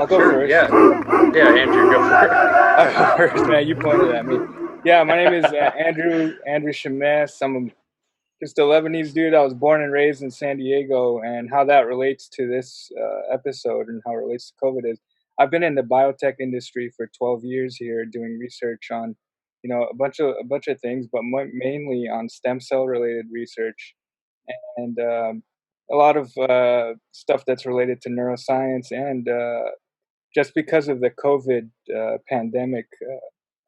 I'll go Sure. first. Yeah. Yeah, Andrew, go for it. I'll go first, man. You pointed at me. Yeah, my name is Andrew Chammas. I'm just a Lebanese dude. I was born and raised in San Diego, and how that relates to this episode and how it relates to COVID is I've been in the biotech industry for 12 years here, doing research on, a bunch of things, but mainly on stem cell related research and a lot of stuff that's related to neuroscience and just because of the COVID pandemic,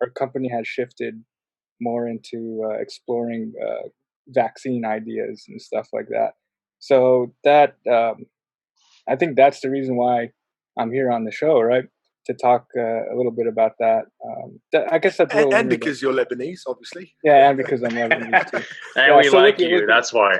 our company has shifted more into exploring vaccine ideas and stuff like that. So that I think that's the reason why I'm here on the show, right? To talk a little bit about that. I guess that's a little and because you're Lebanese, obviously. yeah, and because I'm Lebanese too. And we like you. That's why.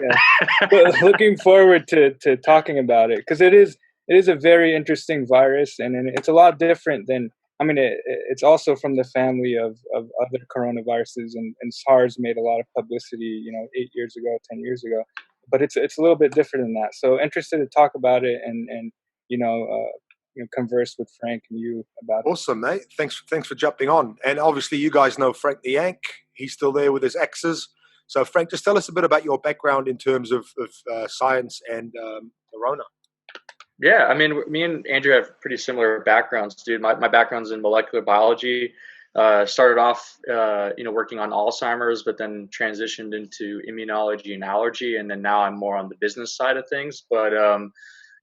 Yeah. Looking forward to talking about it because it is a very interesting virus, and it's a lot different than. I mean, it's also from the family of other coronaviruses, and SARS made a lot of publicity, 8 years ago, 10 years ago, but it's a little bit different than that. So interested to talk about it and converse with Frank and you about it. Awesome, mate. Thanks for jumping on. And obviously, you guys know Frank the Yank. He's still there with his exes. So, Frank, just tell us a bit about your background in terms of science and corona. Yeah, I mean, me and Andrew have pretty similar backgrounds, dude. My background's in molecular biology. Started off, working on Alzheimer's, but then transitioned into immunology and allergy, and then now I'm more on the business side of things. But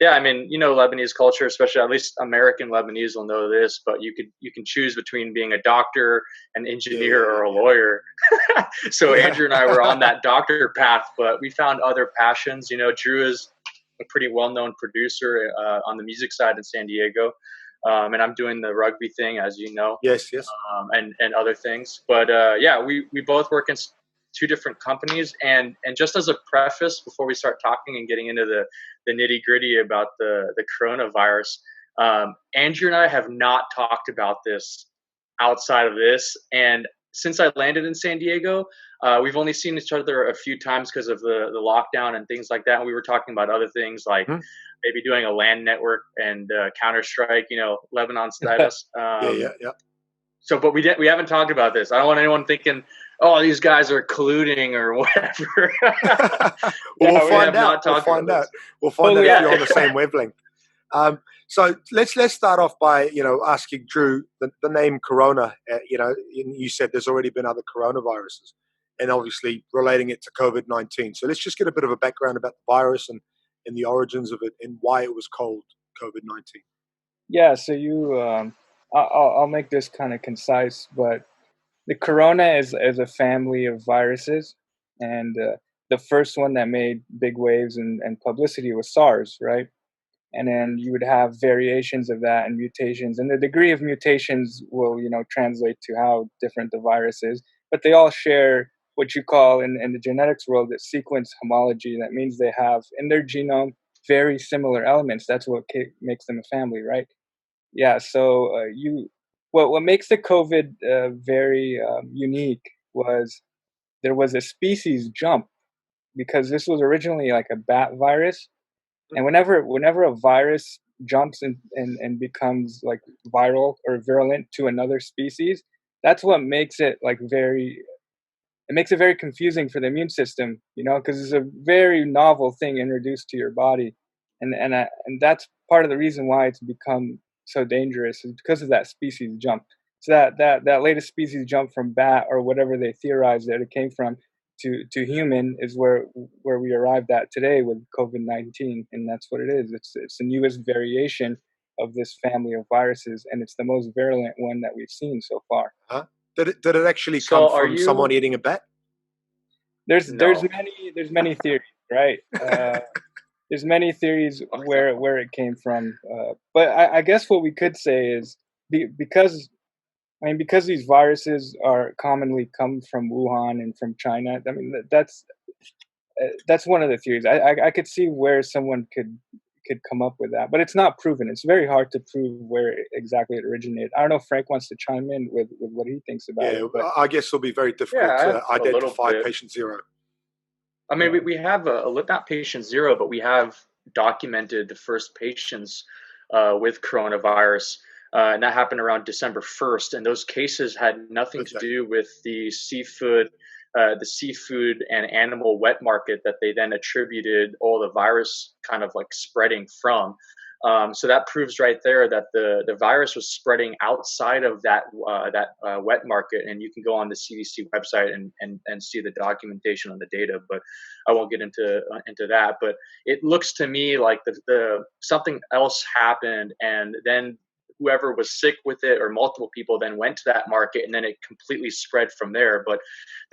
yeah, I mean, Lebanese culture, especially at least American Lebanese will know this, but you can choose between being a doctor, an engineer, or a lawyer. So Andrew and I were on that doctor path, but we found other passions. Drew is a pretty well-known producer on the music side in San Diego. And I'm doing the rugby thing, as you know. Yes. And other things. But yeah, we both work in two different companies. And just as a preface, before we start talking and getting into the nitty-gritty about the coronavirus, Andrew and I have not talked about this outside of this. And since I landed in San Diego, we've only seen each other a few times because of the lockdown and things like that. And we were talking about other things like maybe doing a LAN network and Counter-Strike, Lebanon status. Yeah. So, but we haven't talked about this. I don't want anyone thinking, oh, these guys are colluding or whatever. We'll find out. We'll find out if you're on the same wavelength. So let's start off by asking Drew the name Corona. You said there's already been other coronaviruses, and obviously relating it to COVID-19. So let's just get a bit of a background about the virus and the origins of it and why it was called COVID-19. Yeah. So I'll make this kind of concise, but the corona is a family of viruses, and the first one that made big waves and publicity was SARS, right? And then you would have variations of that and mutations, and the degree of mutations will translate to how different the virus is, but they all share what you call in the genetics world the sequence homology. That means they have in their genome very similar elements. That's what makes them a family, right? Yeah. So what makes the COVID very unique was there was a species jump, because this was originally like a bat virus, and whenever a virus jumps and becomes like viral or virulent to another species, that's what makes it very confusing for the immune system, because it's a very novel thing introduced to your body, and that's part of the reason why it's become so dangerous is because of that species jump. So that latest species jump from bat or whatever they theorized that it came from to human is where we arrived at today with COVID-19, and that's what it is. It's the newest variation of this family of viruses, and it's the most virulent one that we've seen so far. Huh? Did it actually come from someone eating a bat? There's many theories, right? There's many theories where it came from, but I guess what we could say is because these viruses are commonly come from Wuhan and from China. I mean, that's one of the theories. I could see where someone could come up with that, but it's not proven. It's very hard to prove where exactly it originated. I don't know if Frank wants to chime in with what he thinks about it. But I guess it'll be very difficult to identify patient zero. I mean, we have not patient zero, but we have documented the first patients with coronavirus. And that happened around December 1st. And those cases had nothing to do with the seafood and animal wet market that they then attributed all the virus kind of like spreading from. So that proves right there that the virus was spreading outside of that wet market, and you can go on the CDC website and see the documentation on the data. But I won't get into that. But it looks to me like the something else happened, and then whoever was sick with it or multiple people then went to that market, and then it completely spread from there. But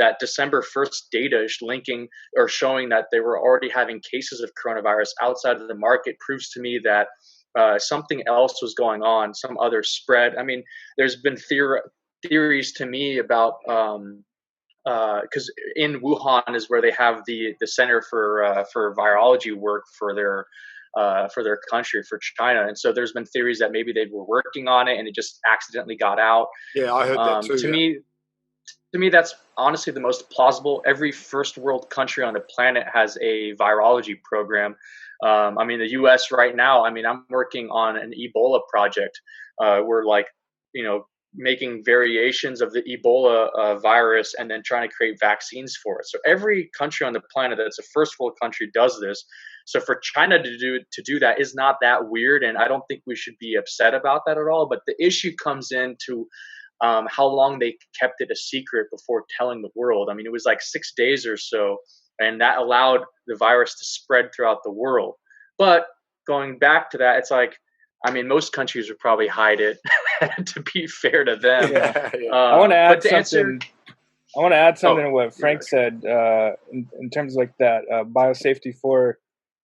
that December 1st data linking or showing that they were already having cases of coronavirus outside of the market proves to me that something else was going on, some other spread. I mean, there's been theories to me about because in Wuhan is where they have the center for virology work for their country, for China. And so there's been theories that maybe they were working on it and it just accidentally got out. Yeah, I heard that too. To me, that's honestly the most plausible. Every first world country on the planet has a virology program. I mean, the U.S. right now, I mean, I'm working on an Ebola project. We're like, making variations of the Ebola virus and then trying to create vaccines for it. So every country on the planet that's a first world country does this. So for China to do that is not that weird, and I don't think we should be upset about that at all. But the issue comes into how long they kept it a secret before telling the world. I mean, it was like 6 days or so, and that allowed the virus to spread throughout the world. But going back to that, it's like, I mean, most countries would probably hide it, to be fair to them. Yeah. I want to add something. I want to add something to what Frank said in terms of like that biosafety for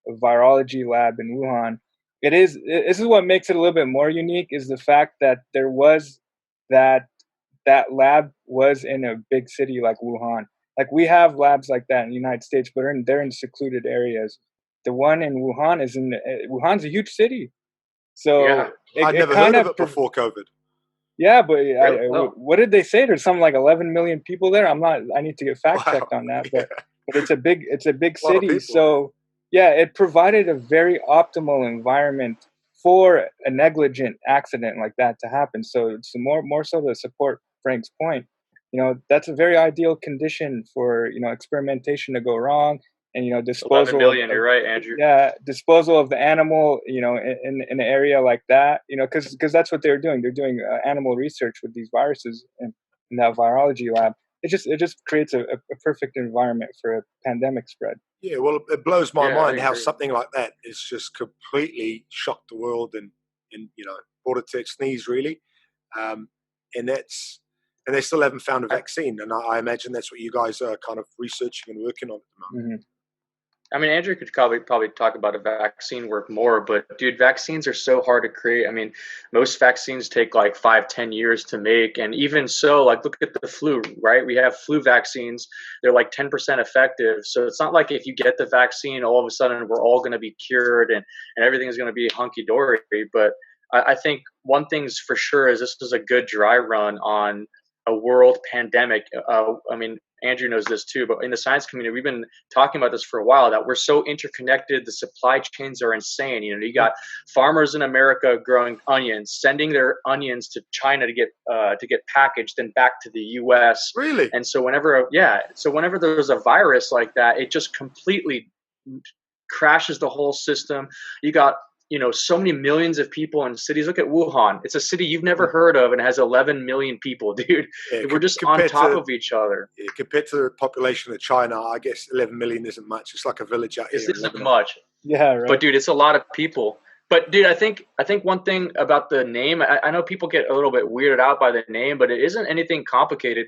a virology lab in Wuhan. This is what makes it a little bit more unique, is the fact that there was that lab was in a big city like Wuhan. Like, we have labs like that in the United States, but they're in secluded areas. The one in Wuhan Wuhan's a huge city. So yeah. I'd never heard of it before COVID. Yeah, but what did they say? There's something like 11 million people there. I need to get fact checked on that, but it's a big city. So yeah, it provided a very optimal environment for a negligent accident like that to happen. So it's more so to support Frank's point. That's a very ideal condition for experimentation to go wrong. And disposal. 11 million. You're right, Andrew. Yeah, disposal of the animal. In an area like that. Because that's what they're doing. They're doing animal research with these viruses in that virology lab. It just creates a perfect environment for a pandemic spread. Yeah, well, it blows my mind how something like that is just completely shocked the world and brought it to its knees, really. And they still haven't found a vaccine. And I imagine that's what you guys are kind of researching and working on at the moment. Mm-hmm. I mean, Andrew could probably talk about a vaccine work more, but dude, vaccines are so hard to create. I mean, most vaccines take like 5-10 years to make. And even so, like, look at the flu, right? We have flu vaccines. They're like 10% effective. So it's not like if you get the vaccine, all of a sudden we're all going to be cured and everything is going to be hunky-dory. But I think one thing's for sure is this is a good dry run on a world pandemic. I mean, Andrew knows this too, but in the science community, we've been talking about this for a while, that we're so interconnected. The supply chains are insane. You got farmers in America growing onions, sending their onions to China to get packaged, then back to the U.S. Really? And so whenever there's a virus like that, it just completely crashes the whole system. You got so many millions of people in cities. Look at Wuhan. It's a city you've never heard of and has 11 million people, dude. Yeah, we're just on top of each other. Yeah, compared to the population of China, I guess 11 million isn't much. It's like a village out here. It isn't much. Yeah, right. But dude, it's a lot of people. But dude, I think one thing about the name, I know people get a little bit weirded out by the name, but it isn't anything complicated.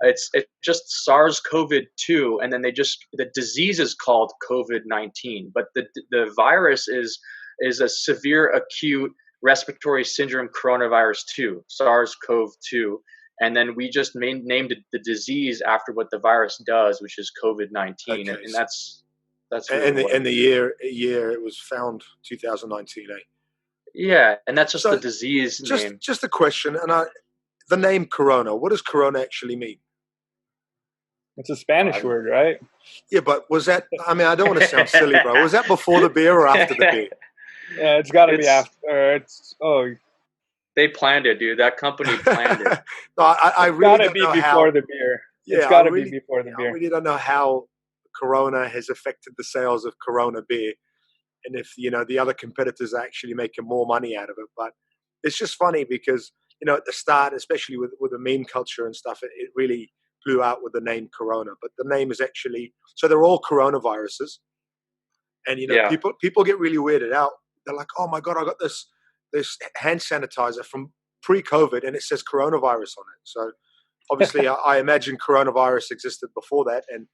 It's just SARS-CoV-2, and then the disease is called COVID-19, but the virus is a severe acute respiratory syndrome coronavirus 2, SARS-CoV-2. And then we just named the disease after what the virus does, which is COVID-19. Okay, and that's really and the year it was found, 2019, eh? Yeah, and that's just the disease name. Just a question, and the name Corona, what does Corona actually mean? It's a Spanish word, right? Yeah, but was that, I mean, I don't want to sound silly, bro. Was that before the beer or after the beer? Yeah, it's got to be after. They planned it, dude. That company planned it. No, I really don't know before how. The beer. Yeah, It's got to be before the beer. I really don't know how Corona has affected the sales of Corona beer, and if the other competitors are actually making more money out of it. But it's just funny because at the start, especially with the meme culture and stuff, it really blew out with the name Corona. But the name is actually, so they're all coronaviruses, and people get really weirded out. They're like, "Oh my god, I got this hand sanitizer from pre-COVID, and it says coronavirus on it." So obviously, I imagine coronavirus existed before that, and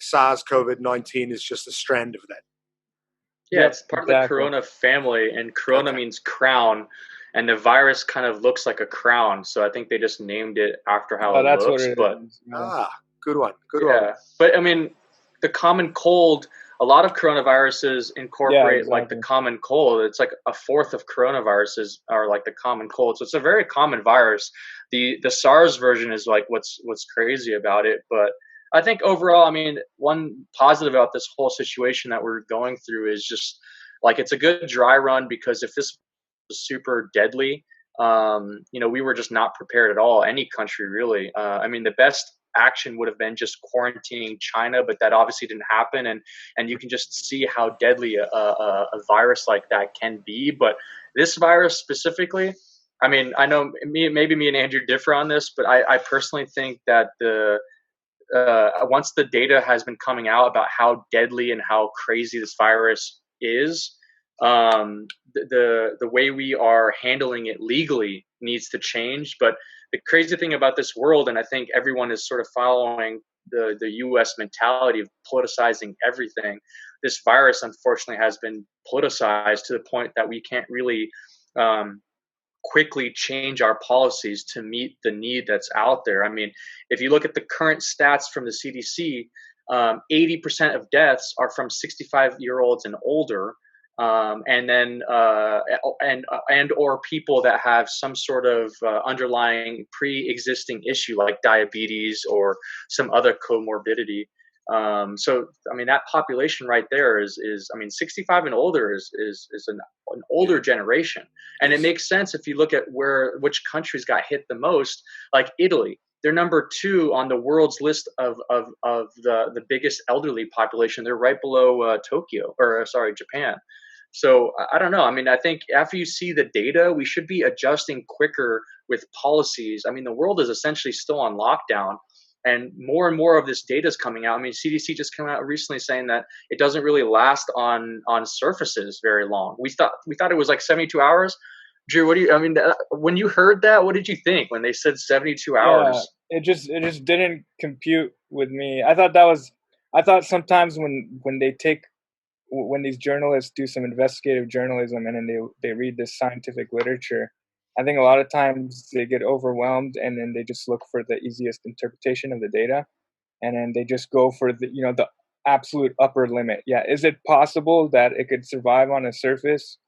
SARS-CoV-19 is just a strand of that. Yeah, it's part of the Corona family, and Corona means crown, and the virus kind of looks like a crown. So I think they just named it after how it looks. Good one. Good one. But I mean, the common cold. A lot of coronaviruses incorporate like the common cold. It's like a fourth of coronaviruses are like the common cold. So it's a very common virus. The SARS version is like what's crazy about it. But I think overall, I mean, one positive about this whole situation that we're going through is just like it's a good dry run, because if this was super deadly, we were just not prepared at all. Any country really. I mean, the best action would have been just quarantining China, but that obviously didn't happen, and you can just see how deadly a virus like that can be. But this virus specifically, I mean, I know maybe me and Andrew differ on this, but I personally think that once the data has been coming out about how deadly and how crazy this virus is, the way we are handling it legally needs to change. But the crazy thing about this world, and I think everyone is sort of following the U.S. mentality of politicizing everything, this virus unfortunately has been politicized to the point that we can't really quickly change our policies to meet the need that's out there. I mean, if you look at the current stats from the CDC, 80% of deaths are from 65-year-olds and older. And then and or people that have some sort of underlying pre-existing issue like diabetes or some other comorbidity. So I mean, that population right there is I mean, 65 and older is an older generation, and it makes sense if you look at which countries got hit the most, like Italy. They're number 2 on the world's list of the biggest elderly population. They're right below Japan. So I don't know. I mean, I think after you see the data, we should be adjusting quicker with policies. I mean, the world is essentially still on lockdown, and more of this data is coming out. I mean, CDC just came out recently saying that it doesn't really last on surfaces very long. We thought it was like 72 hours. Drew, when you heard that, what did you think when they said 72 hours? It just didn't compute with me. I thought sometimes when these journalists do some investigative journalism and then they read this scientific literature, I think a lot of times they get overwhelmed and then they just look for the easiest interpretation of the data, and then they just go for the absolute upper limit. Yeah, is it possible that it could survive on a surface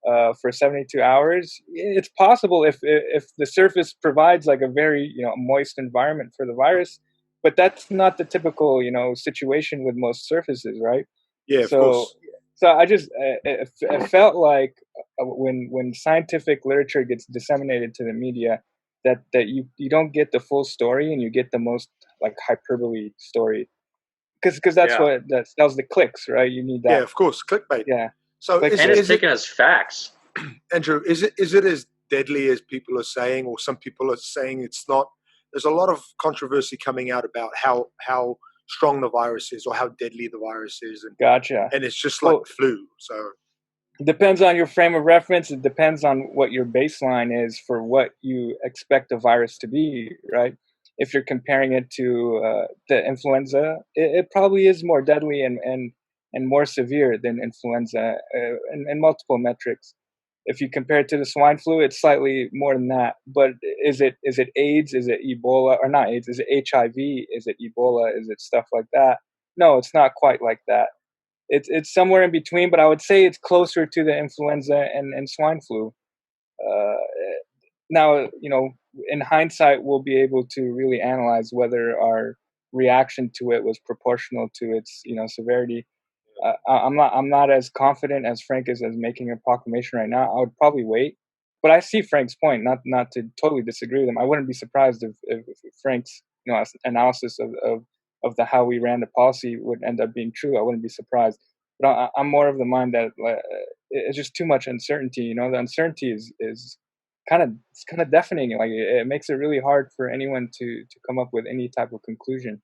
for 72 hours? It's possible if the surface provides like a very moist environment for the virus, but that's not the typical situation with most surfaces, right? Yeah, of course. So I just it felt like when scientific literature gets disseminated to the media, that you don't get the full story and you get the most like hyperbole story, because that's what that sells the clicks, right? You need that. Yeah, of course, clickbait. Yeah. So it's taken as facts. Andrew, is it as deadly as people are saying, or some people are saying it's not? There's a lot of controversy coming out about how strong the virus is or how deadly the virus is. And, gotcha. And it's just like the flu. So it depends on your frame of reference. It depends on what your baseline is for what you expect a virus to be, right? If you're comparing it to the influenza, it probably is more deadly and more severe than influenza in multiple metrics. If you compare it to the swine flu, it's slightly more than that. But is it AIDS? Is it Ebola? Or not AIDS? Is it HIV? Is it Ebola? Is it stuff like that? No, it's not quite like that. It's somewhere in between, but I would say it's closer to the influenza and swine flu. Now, in hindsight, we'll be able to really analyze whether our reaction to it was proportional to its, severity. I'm not as confident as Frank is as making a proclamation right now. I would probably wait. But I see Frank's point. Not to totally disagree with him. I wouldn't be surprised if Frank's analysis of the how we ran the policy would end up being true. I wouldn't be surprised. But I'm more of the mind that it's just too much uncertainty. The uncertainty is kind of deafening. Like it makes it really hard for anyone to come up with any type of conclusion.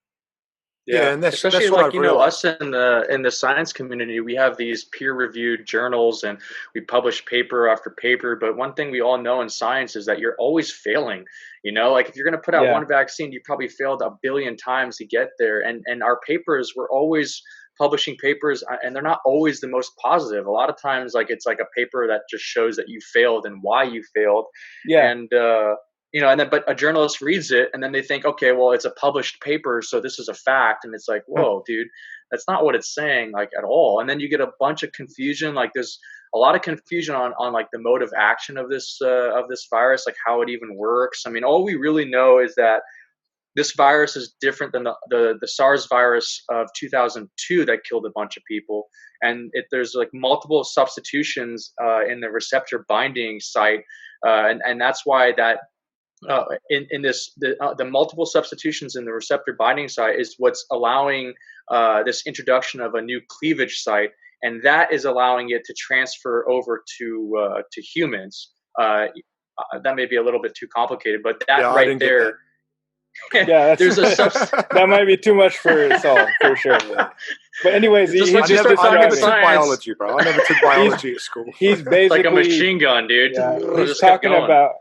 Yeah, and especially like us in the science community, we have these peer-reviewed journals and we publish paper after paper. But one thing we all know in science is that you're always failing. Like if you're going to put out one vaccine, you probably failed a billion times to get there. And our papers, we're always publishing papers, and they're not always the most positive. A lot of times, like it's like a paper that just shows that you failed and why you failed. Yeah. And but a journalist reads it and then they think, okay, well, it's a published paper, so this is a fact. And it's like, whoa, dude, that's not what it's saying, like, at all. And then you get a bunch of confusion. Like there's a lot of confusion on like the mode of action of this virus, like how it even works. I mean, all we really know is that this virus is different than the SARS virus of 2002 that killed a bunch of people. And there's like multiple substitutions in the receptor binding site. And that's why that in this the multiple substitutions in the receptor binding site is what's allowing this introduction of a new cleavage site, and that is allowing it to transfer over to humans. That may be a little bit too complicated, but right there. Yeah, there's that might be too much for Saul, for sure. But anyways, I never took biology, bro. I never took biology at school. He's basically like a machine gun, dude. Yeah, he's talking about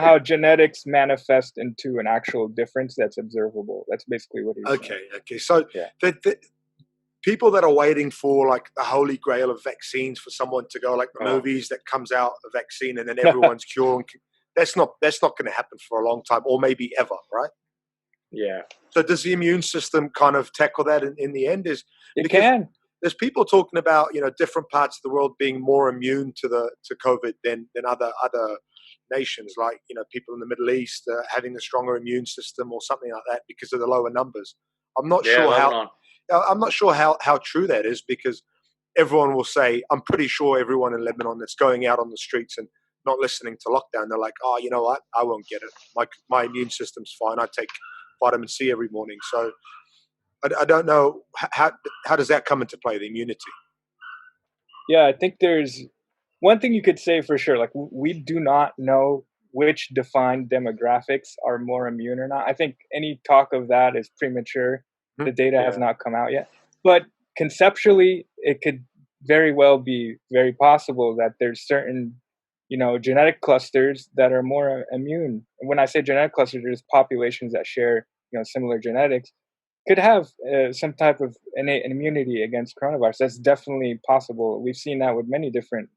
how genetics manifest into an actual difference that's observable. That's basically what he's saying. Okay. So the people that are waiting for like the holy grail of vaccines for someone to go, like the movies that comes out a vaccine and then everyone's cured. That's not going to happen for a long time, or maybe ever, right? Yeah. So does the immune system kind of tackle that in the end? It can. There's people talking about different parts of the world being more immune to COVID than other nations, like people in the Middle East having a stronger immune system or something like that because of the lower numbers. I'm not sure how true that is, because everyone will say, I'm pretty sure everyone in Lebanon that's going out on the streets and not listening to lockdown, they're like, oh, you know what? I won't get it. My immune system's fine. I take vitamin C every morning. So I don't know, how does that come into play, the immunity? Yeah, I think there's one thing you could say for sure. Like, we do not know which defined demographics are more immune or not. I think any talk of that is premature. The data has not come out yet. But conceptually, it could very well be very possible that there's certain genetic clusters that are more immune. And when I say genetic clusters, there's populations that share, similar genetics, could have some type of innate immunity against coronavirus. That's definitely possible. We've seen that with many different,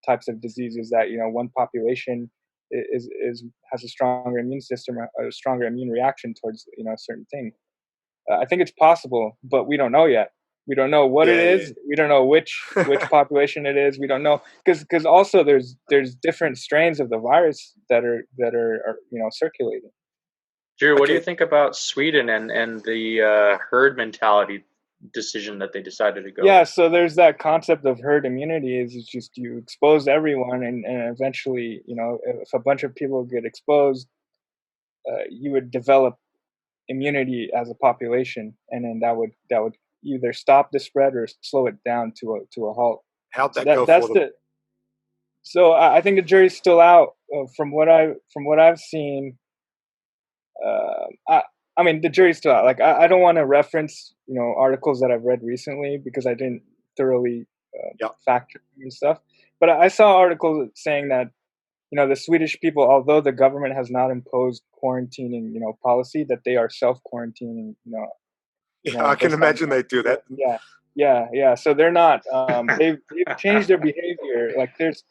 types of diseases that, one population has a stronger immune system, a stronger immune reaction towards, a certain thing. I think it's possible, but we don't know yet. We don't know what it is. We don't know which population it is. We don't know because also there's different strains of the virus that are circulating. Drew, what do you think about Sweden and the herd mentality decision that they decided to go? Yeah, so there's that concept of herd immunity. Is just you expose everyone, and eventually, if a bunch of people get exposed, you would develop immunity as a population, and then that would either stop the spread or slow it down to a halt. How'd that go for them? So I think the jury's still out. From what I've seen, I mean the jury's still out. Like I don't want to reference articles that I've read recently because I didn't thoroughly fact check and stuff. But I saw articles saying that the Swedish people, although the government has not imposed quarantining policy, that they are self-quarantining. I can imagine they do that. Yeah. So they're not. They've changed their behavior. Like there's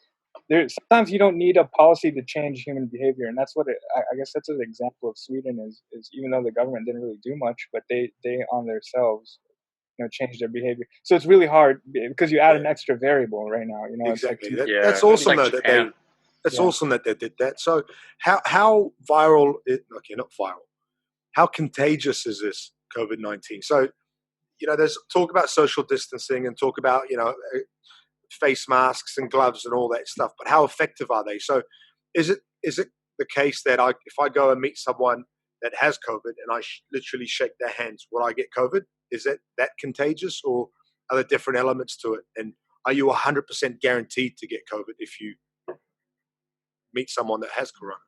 sometimes you don't need a policy to change human behavior, and that's what I guess that's an example of Sweden is even though the government didn't really do much, but they on themselves change their behavior. So it's really hard because you add an extra variable right now. Exactly. That's awesome though that That's awesome that they did that. So how viral? Okay, not viral. How contagious is this COVID-19? So there's talk about social distancing and talk about, face masks and gloves and all that stuff, but how effective are they? So is it the case that if I go and meet someone that has COVID and I literally shake their hands, will I get COVID? Is it that contagious, or are there different elements to it? And are you 100% guaranteed to get COVID if you meet someone that has corona?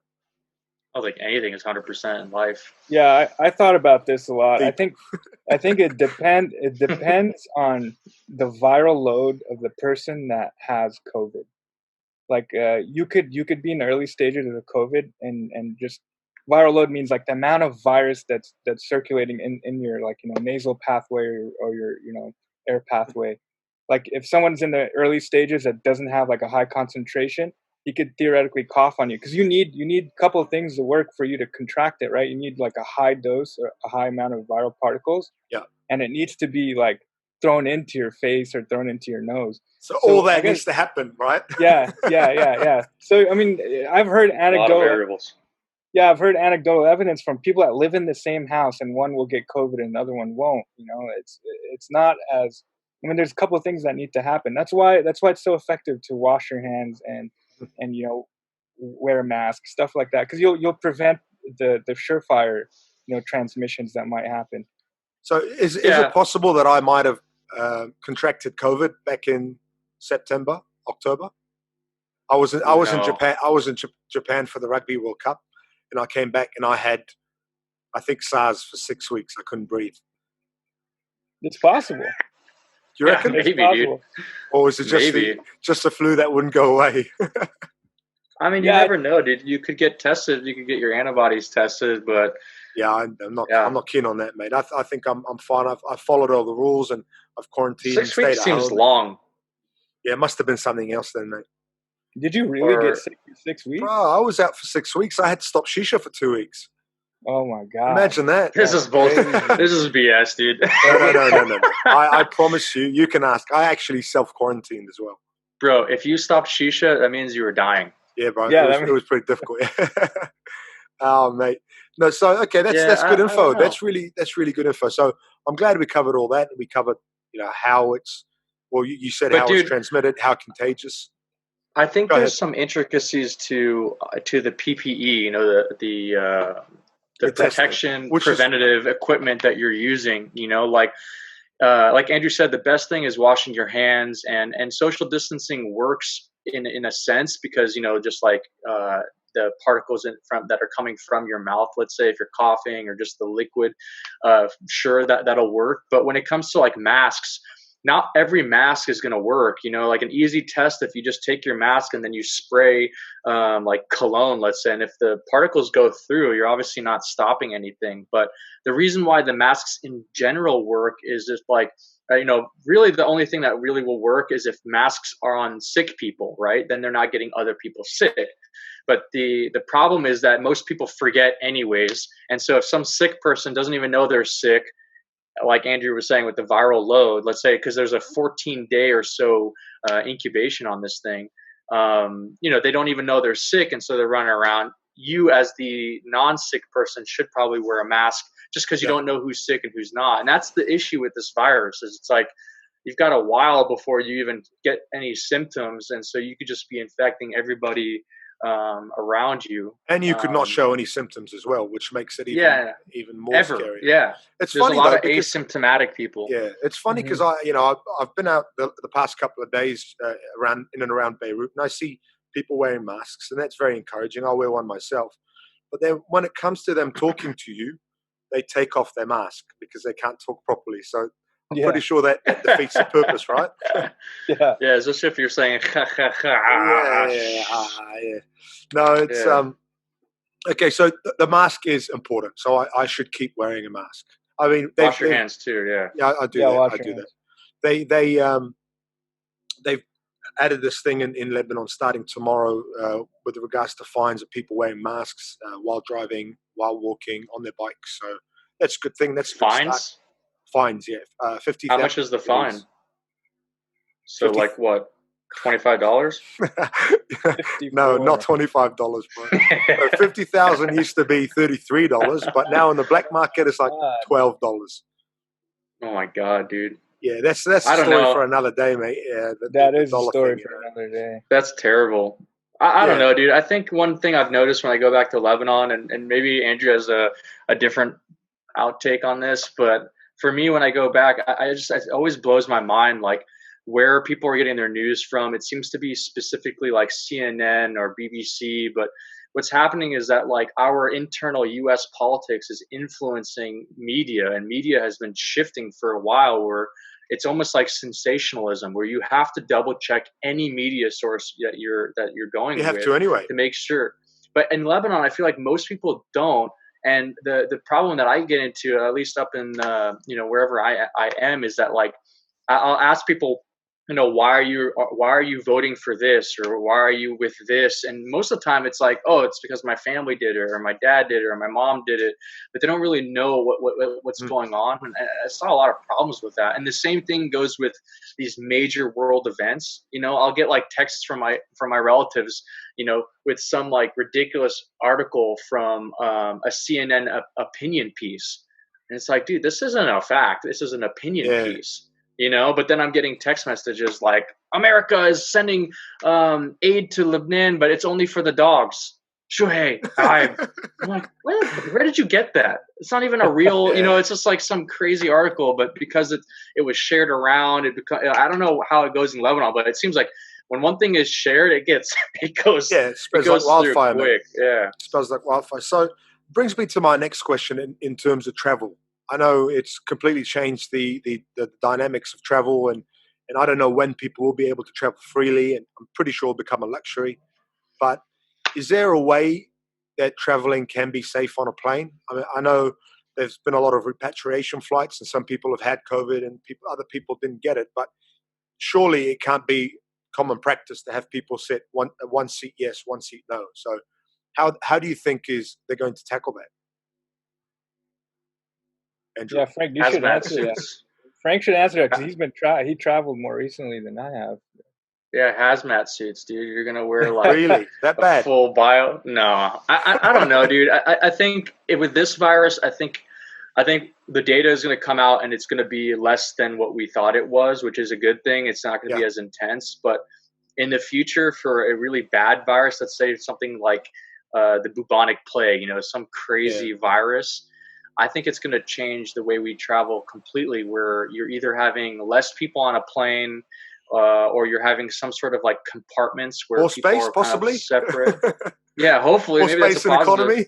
I don't think anything is 100% in life. Yeah, I thought about this a lot. I think it depends on the viral load of the person that has COVID. Like you could be in the early stages of the COVID, and just viral load means like the amount of virus that's circulating in your nasal pathway or your air pathway. Like if someone's in the early stages that doesn't have like a high concentration, he could theoretically cough on you, because you need a couple of things to work for you to contract it, right? You need like a high dose or a high amount of viral particles. Yeah. And it needs to be like thrown into your face or thrown into your nose. So all that needs to happen, right? Yeah. So I mean, I've heard anecdotal variables. Yeah, I've heard anecdotal evidence from people that live in the same house, and one will get COVID and the other one won't. It's not as, I mean, there's a couple of things that need to happen. That's why it's so effective to wash your hands and wear a mask, stuff like that, because you'll prevent the surefire transmissions that might happen. So is it possible that I might have contracted COVID back in September, October? I was in Japan. I was in Japan for the Rugby World Cup, and I came back and I had, I think, SARS for 6 weeks. I couldn't breathe. It's possible. Do you reckon? Maybe, dude. Or was it just a flu that wouldn't go away? I mean, you never know, dude. You could get tested. You could get your antibodies tested, but yeah, I'm not keen on that, mate. I think I'm fine. I've followed all the rules and I've quarantined. 6 weeks seems long. Yeah, it must have been something else then, mate. Did you really get sick for 6 weeks? Bro, I was out for 6 weeks. I had to stop shisha for 2 weeks. Oh my god! Imagine that. This is bullshit. This is BS, dude. No. I promise you. You can ask. I actually self-quarantined as well. Bro, if you stopped shisha, that means you were dying. Yeah, bro. Yeah, it was pretty difficult. Oh, mate. No, so okay, that's good info. That's really good info. So I'm glad we covered all that. We covered, how it's. Well, you said how it's transmitted, how contagious. I think there's some intricacies to the PPE. The protection, preventative equipment that you're using. Like Andrew said, the best thing is washing your hands, and social distancing works in a sense, because just like the particles that are coming from your mouth, let's say if you're coughing or just the liquid, sure, that'll work. But when it comes to like masks, not every mask is going to work. Like an easy test, if you just take your mask and then you spray like cologne, let's say, and if the particles go through, you're obviously not stopping anything. But the reason why the masks in general work is just like, really the only thing that really will work is if masks are on sick people, right? Then they're not getting other people sick. But the problem is that most people forget anyways. And so if some sick person doesn't even know they're sick, like Andrew was saying with the viral load, let's say, because there's a 14-day or so incubation on this thing, they don't even know they're sick, and so they're running around. You, as the non-sick person, should probably wear a mask just because you don't know who's sick and who's not. And that's the issue with this virus, is it's like you've got a while before you even get any symptoms, and so you could just be infecting everybody around you, and you could not show any symptoms as well, which makes it even more scary. Yeah, it's There's funny a lot though, of asymptomatic people. Yeah, it's funny because I've been out the past couple of days in and around Beirut, and I see people wearing masks, and that's very encouraging. I'll wear one myself, but then when it comes to them talking to you, they take off their mask because they can't talk properly. So I'm pretty sure that defeats the purpose, right? Yeah, especially if you're saying No, it's okay. So the mask is important. So I should keep wearing a mask. I mean, wash your hands too. Yeah, I do that. I do that. They've added this thing in Lebanon starting tomorrow with regards to fines of people wearing masks while driving, while walking, on their bikes. So that's a good thing. That's fines. Fines, yeah. 50. How much is the fine? So 50. Like what? $25? No, not $25, bro. So 50,000 used to be $33, but now in the black market it's like $12. Oh my God, dude. Yeah, that's a story for another day, mate. Yeah, that is a story for another day. That's terrible. I don't know, dude. I think one thing I've noticed when I go back to Lebanon, and maybe Andrew has a different outtake on this, but for me, when I go back, it always blows my mind, like where people are getting their news from. It seems to be specifically like CNN or BBC, but what's happening is that like our internal U.S. politics is influencing media, and media has been shifting for a while where it's almost like sensationalism, where you have to double check any media source that you're going with. You have with to anyway to make sure. But in Lebanon, I feel like most people don't. And the problem that I get into, at least up in wherever I am, is that like I'll ask people, why are you voting for this, or why are you with this? And most of the time it's like, oh, it's because my family did it, or my dad did it, or my mom did it, but they don't really know what's going on. And I saw a lot of problems with that. And the same thing goes with these major world events. I'll get like texts from my relatives, with some like ridiculous article from a CNN opinion piece, and it's like, dude, this isn't a fact. This is an opinion piece. But then I'm getting text messages like, America is sending aid to Lebanon, but it's only for the dogs. Shuhei, I'm like, where did you get that? It's not even a real, it's just like some crazy article, but because it was shared around, I don't know how it goes in Lebanon, but it seems like when one thing is shared, it goes spreads like wildfire, quick. Yeah, it spreads like wildfire. So brings me to my next question in terms of travel. I know it's completely changed the dynamics of travel, and I don't know when people will be able to travel freely, and I'm pretty sure it'll become a luxury. But is there a way that traveling can be safe on a plane? I mean, I know there's been a lot of repatriation flights, and some people have had COVID, and other people didn't get it. But surely it can't be common practice to have people sit one seat yes, one seat no. So how do you think they're going to tackle that? Andrew? Yeah, Frank, you should answer that. Frank should answer that because he traveled more recently than I have. Yeah, hazmat suits, dude. You're gonna wear like really that bad? Full bio? No, I don't know, dude. I think with this virus, I think the data is gonna come out and it's gonna be less than what we thought it was, which is a good thing. It's not gonna be as intense, but in the future, for a really bad virus, let's say something like the bubonic plague, some crazy virus, I think it's going to change the way we travel completely, where you're either having less people on a plane, or you're having some sort of like compartments where more people space, are possibly kind of separate. Yeah, hopefully. More maybe space that's a positive. economy.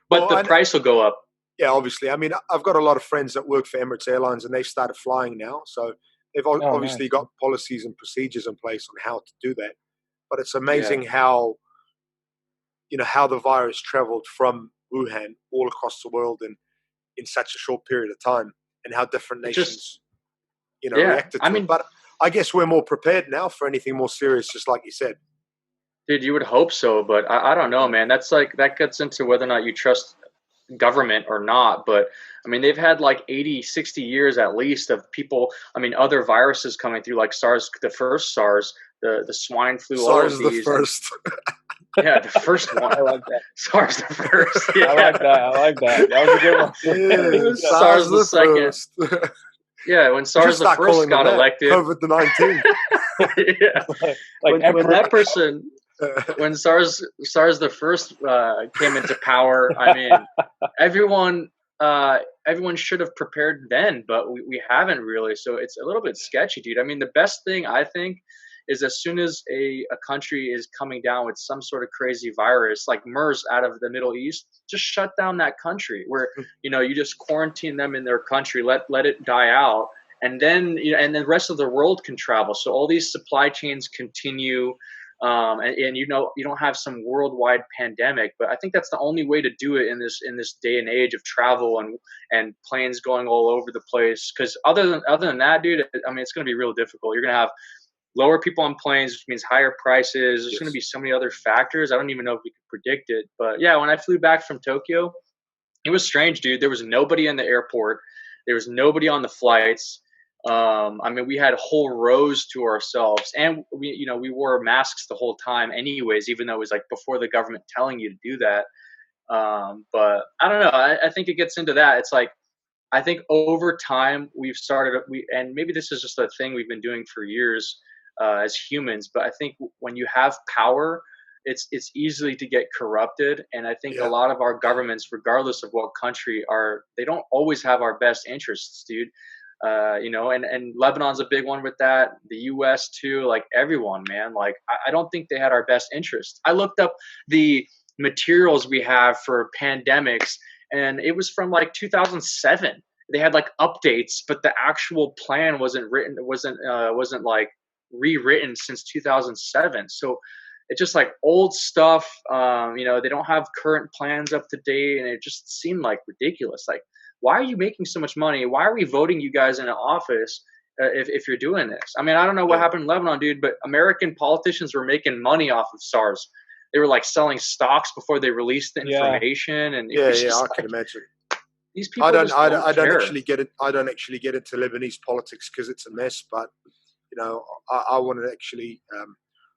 But the price will go up. Yeah, obviously. I mean, I've got a lot of friends that work for Emirates Airlines, and they've started flying now. So they've obviously got policies and procedures in place on how to do that. But it's amazing how the virus traveled from Wuhan all across the world and in such a short period of time, and how different nations, reacted to it. But I guess we're more prepared now for anything more serious, just like you said. Dude, you would hope so, but I don't know, man. That's like, that gets into whether or not you trust government or not. But I mean, they've had like 80, 60 years at least of people, other viruses coming through, like SARS, the first SARS, the swine flu, SARS all of these. The first. Yeah, the first one. I like that. SARS the first. Yeah. I like that. That was a good one. Yeah, SARS the second. Yeah, when SARS the first got elected. COVID-19. Yeah. When that person, when SARS the first came into power, everyone should have prepared then, but we haven't really. So it's a little bit sketchy, dude. The best thing I think is, as soon as a country is coming down with some sort of crazy virus like MERS out of the Middle East, just shut down that country, where you just quarantine them in their country, let it die out, and then and the rest of the world can travel. So all these supply chains continue, and you don't have some worldwide pandemic. But I think that's the only way to do it in this day and age of travel and planes going all over the place. Because other than that, dude, it's going to be real difficult. You're going to have lower people on planes, which means higher prices. There's going to be so many other factors. I don't even know if we could predict it. But yeah, when I flew back from Tokyo, it was strange, dude. There was nobody in the airport. There was nobody on the flights. We had whole rows to ourselves, and we wore masks the whole time anyways, even though it was like before the government telling you to do that. But I don't know. I think it gets into that. It's like, I think over time we've started, and maybe this is just a thing we've been doing for years as humans, but I think when you have power, it's easily to get corrupted. And I think a Yeah. lot of our governments, regardless of what country, they don't always have our best interests, dude. And Lebanon's a big one with that. The U.S. too, like everyone, man. Like I don't think they had our best interests. I looked up the materials we have for pandemics, and it was from like 2007. They had like updates, but the actual plan wasn't like rewritten since 2007. So it's just like old stuff. They don't have current plans up to date, and it just seemed like ridiculous. Like, why are you making so much money? Why are we voting you guys into office if you're doing this? I mean, I don't know what happened in Lebanon, dude, but American politicians were making money off of SARS. They were like selling stocks before they released the information, and it was just I can imagine. These people I don't care. actually get it. I don't actually get into Lebanese politics because it's a mess. But I want to actually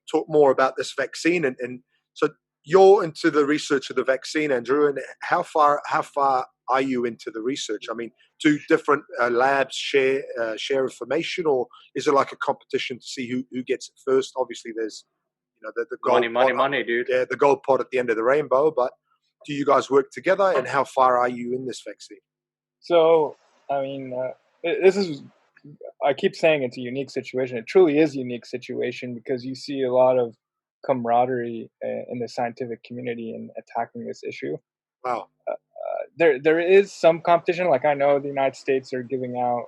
talk more about this vaccine, and so you're into the research of the vaccine, Andrew. And how far are you into the research? I mean, do different labs share information, or is it like a competition to see who gets it first? Obviously, there's the gold money, dude. Yeah, the gold pot at the end of the rainbow. But do you guys work together, and how far are you in this vaccine? So, I mean, this is, I keep saying it's a unique situation. It truly is a unique situation because you see a lot of camaraderie in the scientific community in attacking this issue. Wow. There is some competition. Like I know the United States are giving out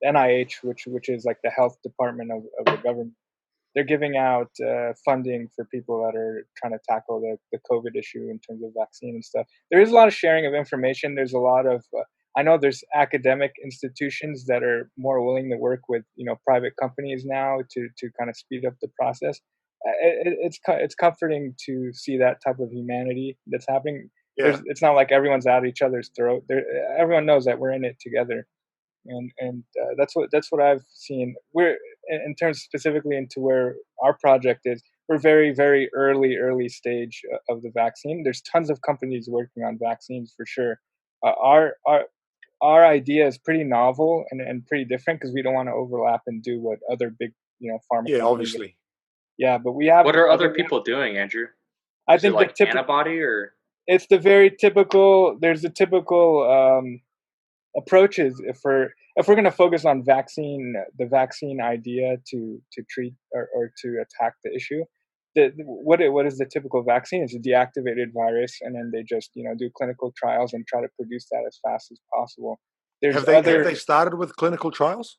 NIH, which is like the health department of the government. They're giving out funding for people that are trying to tackle the COVID issue in terms of vaccine and stuff. There is a lot of sharing of information. There's a lot of I know there's academic institutions that are more willing to work with private companies now to kind of speed up the process. It's comforting to see that type of humanity that's happening. Yeah. It's not like everyone's at each other's throat. Everyone knows that we're in it together, and that's what I've seen. We're in terms specifically into where our project is. We're very very early stage of the vaccine. There's tons of companies working on vaccines for sure. Our idea is pretty novel and pretty different because we don't want to overlap and do what other big pharma companies obviously do. Yeah, but we have. What are other people doing, Andrew? I think like antibody or it's the very typical. There's the typical approaches if we're going to focus on the vaccine idea to treat or to attack the issue. What is the typical vaccine? It's a deactivated virus, and then they just do clinical trials and try to produce that as fast as possible. Have they started with clinical trials?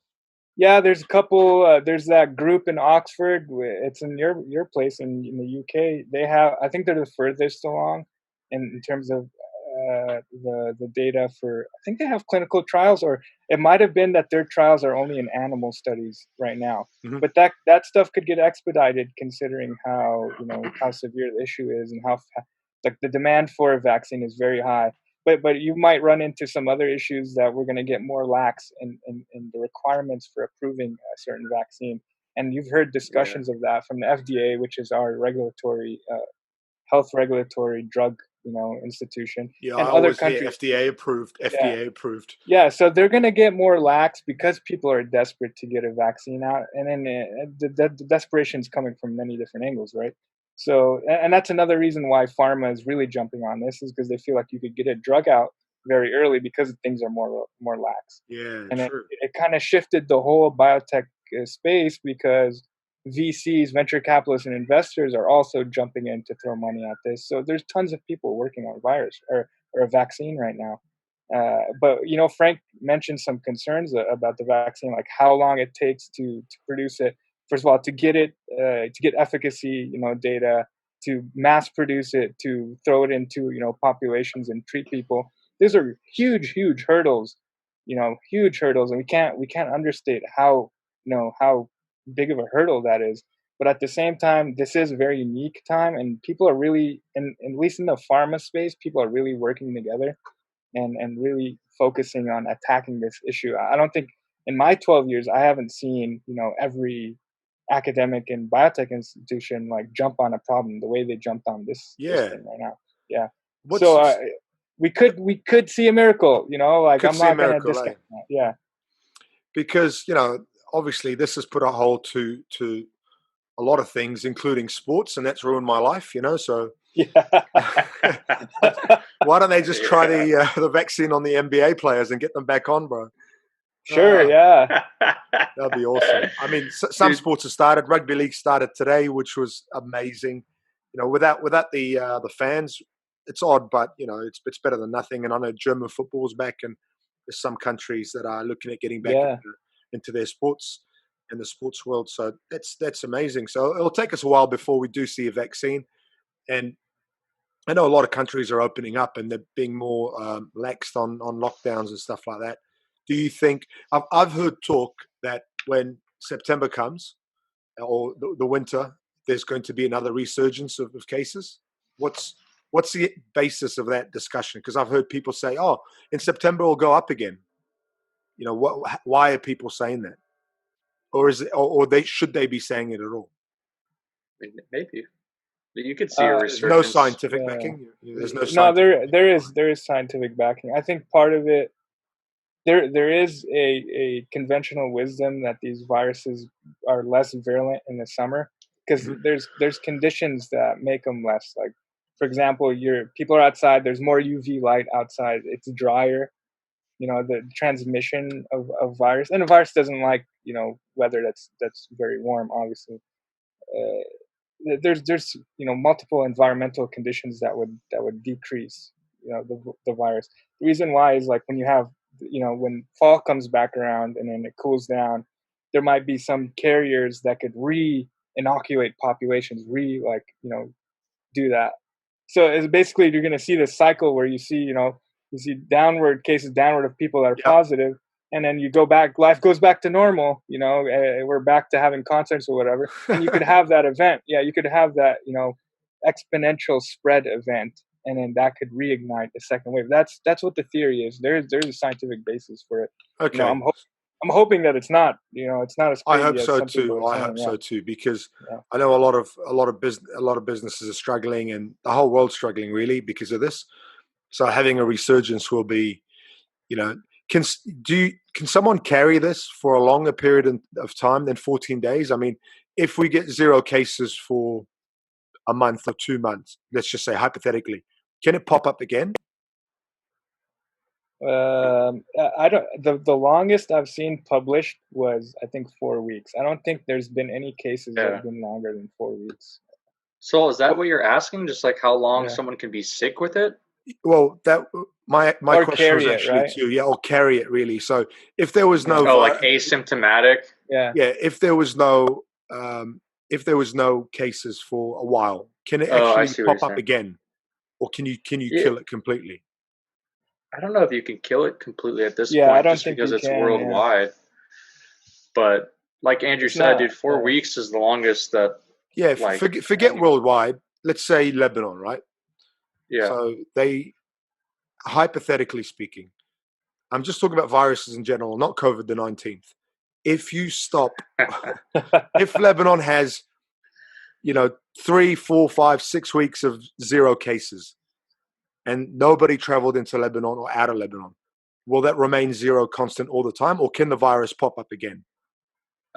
Yeah, there's a couple. There's that group in Oxford. It's in your place in the UK. They have, I think they're the furthest along in terms of the data for. I think they have clinical trials, or it might have been that their trials are only in animal studies right now. Mm-hmm. But that stuff could get expedited considering how how severe the issue is and how like the demand for a vaccine is very high. But you might run into some other issues that we're going to get more lax in the requirements for approving a certain vaccine. And you've heard discussions of that from the FDA, which is our regulatory health regulatory drug institution. Yeah, and I other always hear countries FDA approved. FDA approved. Yeah, so they're going to get more lax because people are desperate to get a vaccine out, and then the desperation is coming from many different angles, right? So, and that's another reason why pharma is really jumping on this, is because they feel like you could get a drug out very early because things are more lax. Yeah, and true. it kind of shifted the whole biotech space because VCs, venture capitalists, and investors are also jumping in to throw money at this. So there's tons of people working on virus or a vaccine right now. But Frank mentioned some concerns about the vaccine, like how long it takes to produce it. First of all, to get it, to get efficacy, data, to mass produce it, to throw it into populations and treat people. These are huge hurdles, huge hurdles, and we can't understate how how big of a hurdle that is. But at the same time, this is a very unique time, and people are really, at least in the pharma space, people are really working together and really focusing on attacking this issue. I don't think in my 12 years, I haven't seen, Yeah. every academic and biotech institution like jump on a problem the way they jumped on this thing right now. Yeah. we could see a miracle, like Could I'm see a not going to miracle, discount that. Yeah. Because, obviously this has put a halt to a lot of things, including sports, and that's ruined my life, so Yeah. why don't they just try the vaccine on the NBA players and get them back on, bro? Sure, yeah. That'd be awesome. I mean, some sports have started. Rugby league started today, which was amazing. Without the fans, it's odd, but it's better than nothing. And I know German football's back, and there's some countries that are looking at getting back into their sports in the sports world. So that's amazing. So it'll take us a while before we do see a vaccine. And I know a lot of countries are opening up and they're being more laxed on lockdowns and stuff like that. Do you think I've heard talk that when September comes or the winter, there's going to be another resurgence of cases? What's the basis of that discussion? Because I've heard people say, "Oh, in September it'll go up again." Why are people saying that? Or is it, or should they be saying it at all? Maybe you could see a resurgence. No scientific backing. There's no. No, there is scientific backing. I think part of it. There is a conventional wisdom that these viruses are less virulent in the summer because there's conditions that make them less. Like, for example, people are outside. There's more UV light outside. It's drier. The transmission of virus, and a virus doesn't like weather that's very warm. Obviously, there's multiple environmental conditions that would decrease the virus. The reason why is like when you have when fall comes back around and then it cools down, there might be some carriers that could re-inoculate populations, do that. So it's basically you're going to see this cycle where you see downward of people that are positive, and then you go back, life goes back to normal, we're back to having concerts or whatever, and you could have that event. Yeah, you could have that exponential spread event, and then that could reignite a second wave. That's what the theory is. There's a scientific basis for it. Okay. I'm hoping that it's not it's not as crazy. I hope as so some too. people are I saying, hope so too, because I know a lot of businesses are struggling, and the whole world's struggling really because of this. So having a resurgence will be, can someone carry this for a longer period of time than 14 days? I mean, if we get 0 cases for a month or 2 months, let's just say hypothetically, can it pop up again? I don't. The longest I've seen published was I think 4 weeks. I don't think there's been any cases that have been longer than 4 weeks. So is that what you're asking? Just like how long someone can be sick with it? Well, that my question was actually right? or carry it really. So if there was no like asymptomatic, if there was no cases for a while, can it actually pop up again, or can you kill it completely? I don't know if you can kill it completely at this point, just because it's worldwide. But like Andrew said, dude, 4 weeks is the longest that. Yeah, forget worldwide. Let's say Lebanon, right? Yeah. So they, hypothetically speaking, I'm just talking about viruses in general, not COVID, the 19th. If you stop, if Lebanon has, 3, 4, 5, 6 weeks of 0 cases, and nobody traveled into Lebanon or out of Lebanon, will that remain 0 constant all the time, or can the virus pop up again?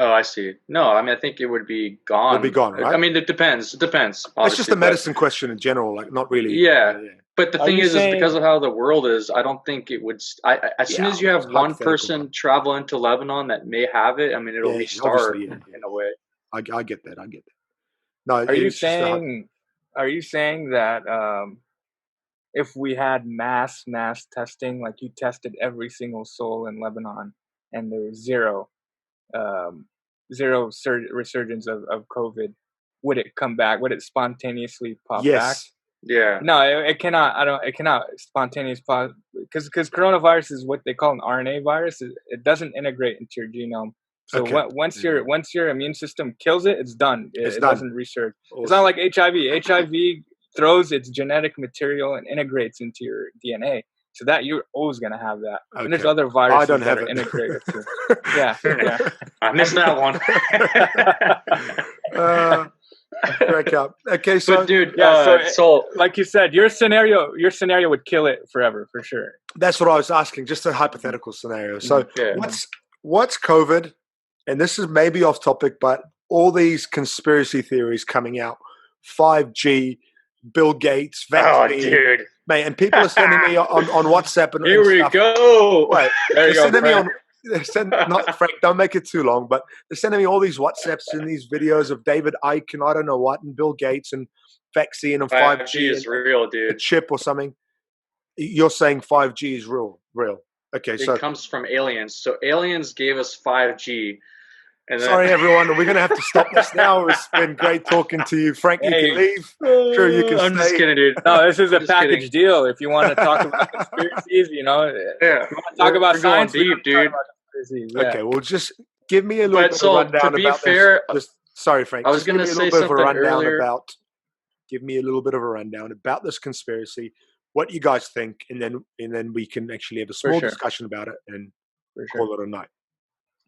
Oh, I see. No, I mean, I think it would be gone. It'll be gone, right? I mean, it depends. It's just a medicine question in general, like not really. Yeah. But the thing is because of how the world is, I don't think it would. As soon as you have one person travel into Lebanon that may have it, I mean, it'll restart in a way. I get that. No, are you saying that if we had mass testing, like you tested every single soul in Lebanon and there was zero resurgence of COVID, would it come back? Would it spontaneously pop back? Yeah. No, it cannot. It cannot spontaneous pop because coronavirus is what they call an RNA virus. It doesn't integrate into your genome. So once your immune system kills it, it's done. It doesn't resurge. Awesome. It's not like HIV. HIV throws its genetic material and integrates into your DNA. So that you're always gonna have that. Okay. And there's other viruses that are integrated too. Yeah. I missed that one. Crack up. Okay, so but dude, so like you said, your scenario would kill it forever for sure. That's what I was asking, just a hypothetical scenario. So what's COVID? And this is maybe off topic, but all these conspiracy theories coming out, 5G, Bill Gates, vaccine. Oh, dude. Mate, and people are sending me on WhatsApp and here we stuff. go. Wait, there you go, sending Frank. not Frank, don't make it too long, but they're sending me all these WhatsApps and these videos of David Icke and I don't know what, and Bill Gates and vaccine and 5G is real, dude. A chip or something. You're saying 5G is real. Okay, it comes from aliens. So aliens gave us 5G. And sorry, everyone. We're going to have to stop this now. It's been great talking to you. Frank, you can leave. Sure, you can I'm stay. just kidding, dude. No, this is a package deal. If you want to talk about conspiracies, you know. Yeah. If you want to talk about science, deep, dude. Okay, well, just give me a little bit of a rundown about this. Sorry, Frank. I was going to say something earlier. Give me a little bit of a rundown about this conspiracy, what you guys think, and then we can actually have a small discussion about it and call it a night.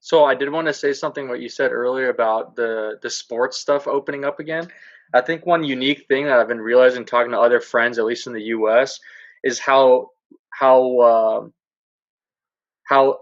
So I did want to say something what you said earlier about the sports stuff opening up again. I think one unique thing that I've been realizing talking to other friends, at least in the US, is how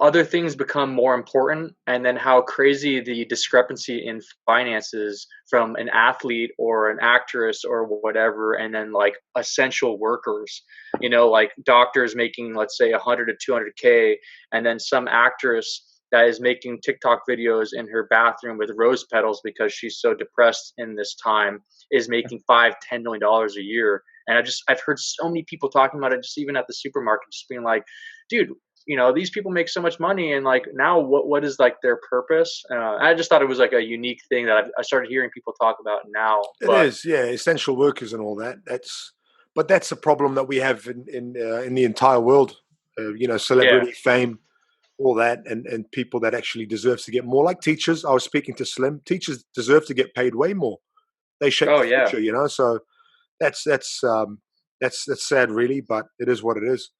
other things become more important, and then how crazy the discrepancy in finances from an athlete or an actress or whatever, and then like essential workers, you know, like doctors making, let's say, 100 to 200K, and then some actress that is making TikTok videos in her bathroom with rose petals because she's so depressed in this time is making $5-10 million a year. And I've heard so many people talking about it, just even at the supermarket, just being like, dude, you know, these people make so much money, and like now what is like their purpose? I just thought it was like a unique thing that I started hearing people talk about now. It is, yeah, essential workers and all that. That's a problem that we have in the entire world. You know, celebrity fame, all that, and people that actually deserves to get more. Like teachers, I was speaking to Slim. Teachers deserve to get paid way more. They shape the future, you know. So that's sad, really, but it is what it is.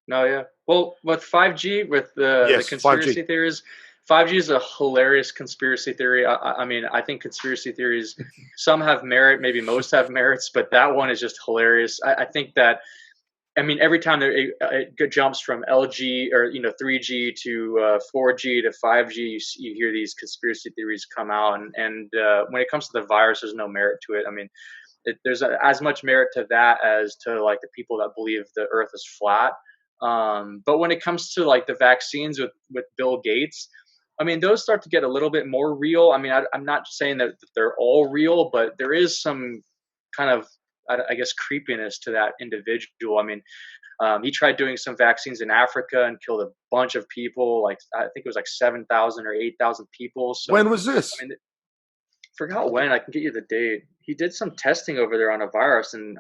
No, yeah. Well, with 5G, with the conspiracy 5G. theories, 5G is a hilarious conspiracy theory. I mean, I think conspiracy theories, some have merit, maybe most have merits, but that one is just hilarious. I think that, I mean, every time it jumps from LG or 3G to 4G to 5G, you hear these conspiracy theories come out, and when it comes to the virus, there's no merit to it. I mean, there's as much merit to that as to like the people that believe the Earth is flat. But when it comes to like the vaccines with Bill Gates, I mean, those start to get a little bit more real. I mean, I'm not saying that they're all real, but there is some kind of, I guess, creepiness to that individual. I mean, he tried doing some vaccines in Africa and killed a bunch of people. Like, I think it was like 7,000 or 8,000 people. So when was this? I mean, forgot when. I can get you the date. He did some testing over there on a virus and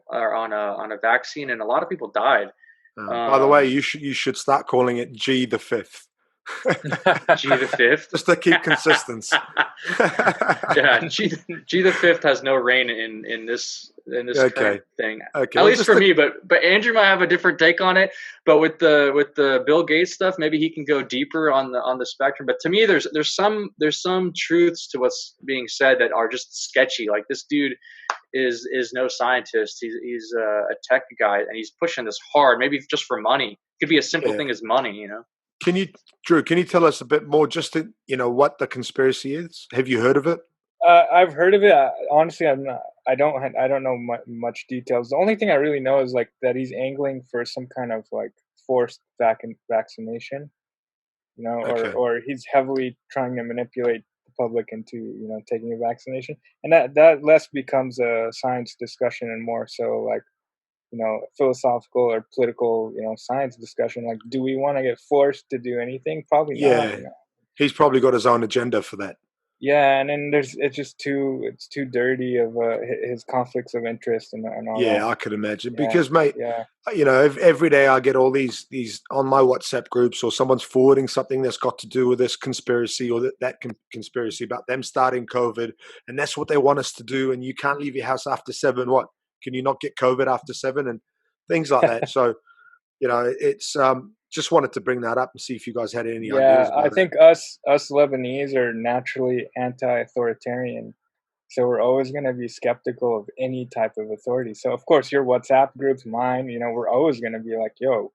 or on a vaccine, and a lot of people died. By the way, you should start calling it G the Fifth. G the Fifth, just to keep consistency. Yeah, G the Fifth has no reign in this current thing. Okay. At least for me, but Andrew might have a different take on it. But with the Bill Gates stuff, maybe he can go deeper on the spectrum. But to me, there's some truths to what's being said that are just sketchy. Like, this dude is no scientist. He's a tech guy, and he's pushing this hard. Maybe just for money. It could be a simple thing as money, you know. Drew, can you tell us a bit more, just to, what the conspiracy is? Have you heard of it? I've heard of it. Honestly, I don't know much details. The only thing I really know is like that he's angling for some kind of like forced vaccination, or he's heavily trying to manipulate the public into taking a vaccination, and that less becomes a science discussion and more so like philosophical or political science discussion. Like, do we want to get forced to do anything? Probably not. He's probably got his own agenda for that. Yeah, and then it's too dirty of his conflicts of interest and all that. Yeah, I could imagine because, mate, every day I get all these on my WhatsApp groups, or someone's forwarding something that's got to do with this conspiracy or that conspiracy about them starting COVID, and that's what they want us to do. And you can't leave your house after 7. What? Can you not get COVID after 7 and things like that? So, it's just wanted to bring that up and see if you guys had any ideas. Yeah, I think us Lebanese are naturally anti-authoritarian. So we're always going to be skeptical of any type of authority. So of course your WhatsApp groups, mine, we're always going to be like, yo,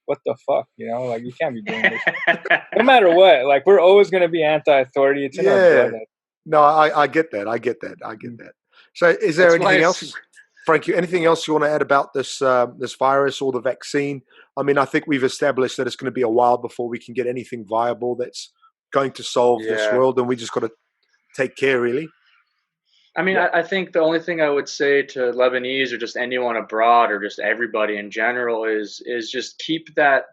what the fuck, like you can't be doing this. No matter what, like we're always going to be anti-authority. It's in our blood. No, I get that. I get that. So is there anything else, Frank, anything else you want to add about this this virus or the vaccine? I mean, I think we've established that it's going to be a while before we can get anything viable that's going to solve this world, and we just got to take care, really. I mean, I think the only thing I would say to Lebanese or just anyone abroad or just everybody in general is just keep that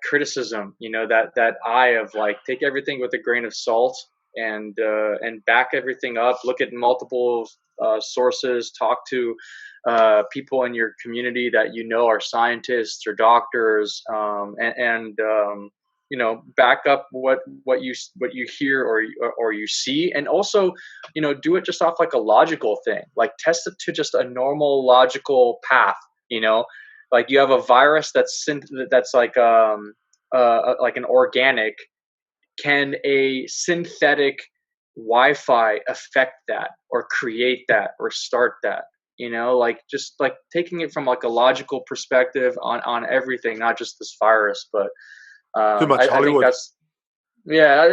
criticism, that eye of like take everything with a grain of salt and back everything up. Look at multiple sources. Talk to people in your community that are scientists or doctors, back up what you hear or you see, and also do it just off like a logical thing, like test it to just a normal logical path. Like you have a virus that's like an organic. Can a synthetic Wi-Fi affect that or create that or start that? Like just like taking it from like a logical perspective on everything, not just this virus, but too much Hollywood. I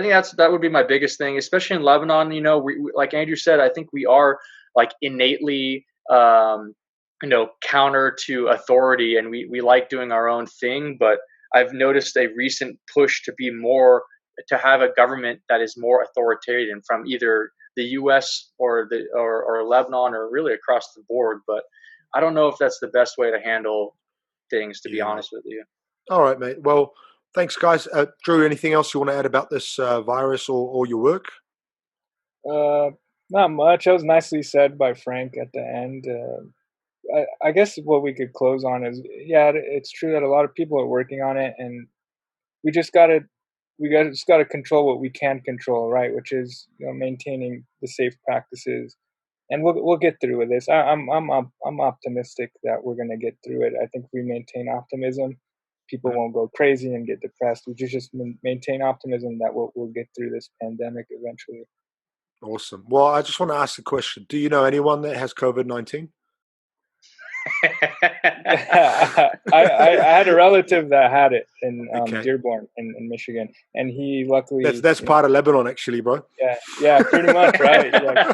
think that would be my biggest thing, especially in Lebanon. We, like Andrew said, I think we are like innately, counter to authority, and we like doing our own thing. But I've noticed a recent push to have a government that is more authoritarian from either the U.S. or Lebanon or really across the board. But I don't know if that's the best way to handle things, to be honest with you. All right, mate. Well, thanks, guys. Drew, anything else you want to add about this virus or your work? Not much. That was nicely said by Frank at the end. I guess what we could close on is, it's true that a lot of people are working on it, and we just gotta control what we can control, right? Which is maintaining the safe practices, and we'll get through with this. I'm optimistic that we're gonna get through it. I think if we maintain optimism, people won't go crazy and get depressed. We just maintain optimism that we'll get through this pandemic eventually. Awesome. Well, I just want to ask a question. Do you know anyone that has COVID-19? I had a relative that had it in Dearborn in Michigan, and he luckily that's part of Lebanon, actually, bro. Yeah, pretty much, right? Yeah,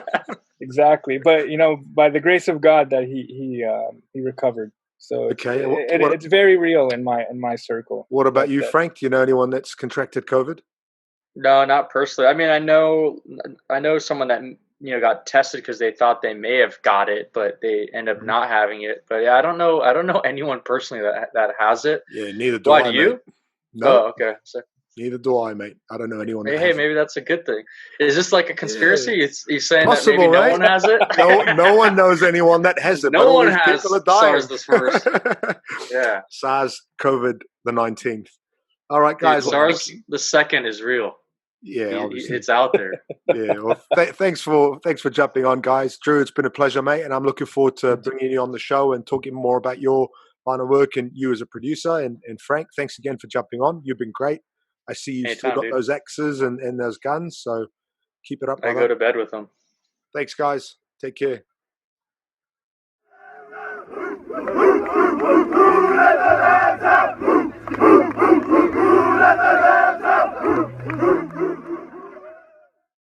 exactly. But by the grace of God, that he recovered. So it's very real in my circle. What about you, Frank? Do you know anyone that's contracted COVID? No, not personally. I mean, I know someone that got tested because they thought they may have got it, but they end up not having it. But yeah, I don't know anyone personally that has it. Yeah, neither do I. Why do you? No. Oh, okay. So, neither do I, mate. I don't know anyone. Hey, maybe that's a good thing. Is this like a conspiracy? Yeah. You're saying possible, that maybe right? no one has it? No one knows anyone that has it. No one has SARS this first. Yeah. SARS COVID the 19th. All right, guys. Dude, SARS the second is real. Yeah, obviously. It's out there. Yeah, well, thanks for jumping on, guys. Drew, it's been a pleasure, mate, and I'm looking forward to bringing you on the show and talking more about your line of work and you as a producer. And Frank, thanks again for jumping on. You've been great. I see you still got those X's and those guns, so keep it up, brother. I go to bed with them. Thanks, guys. Take care.